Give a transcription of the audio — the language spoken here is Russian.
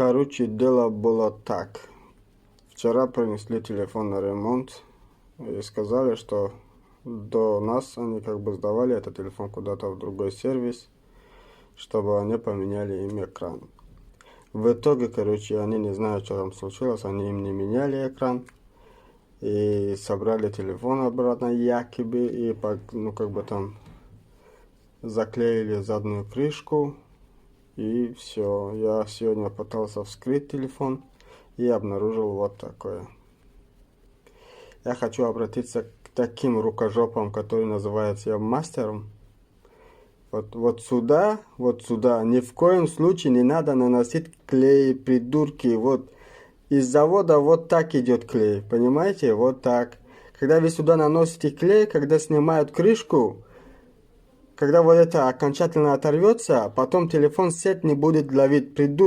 Короче, дело было так. Вчера принесли телефон на ремонт и сказали, что до нас они как бы сдавали этот телефон куда-то в другой сервис, чтобы они поменяли им экран. В итоге, короче, они не знают, что там случилось, они им не меняли экран и собрали телефон обратно якобы и, ну, как бы там заклеили заднюю крышку и все. Я сегодня пытался вскрыть телефон и обнаружил вот такое. Я хочу обратиться к таким рукожопам, которые называют себя мастером. Вот сюда, ни в коем случае не надо наносить клей, придурки. Вот из завода вот так идет клей, понимаете? Вот так. Когда вы сюда наносите клей, когда снимают крышку, когда вот это окончательно оторвется, потом телефон сеть не будет ловить, придурки.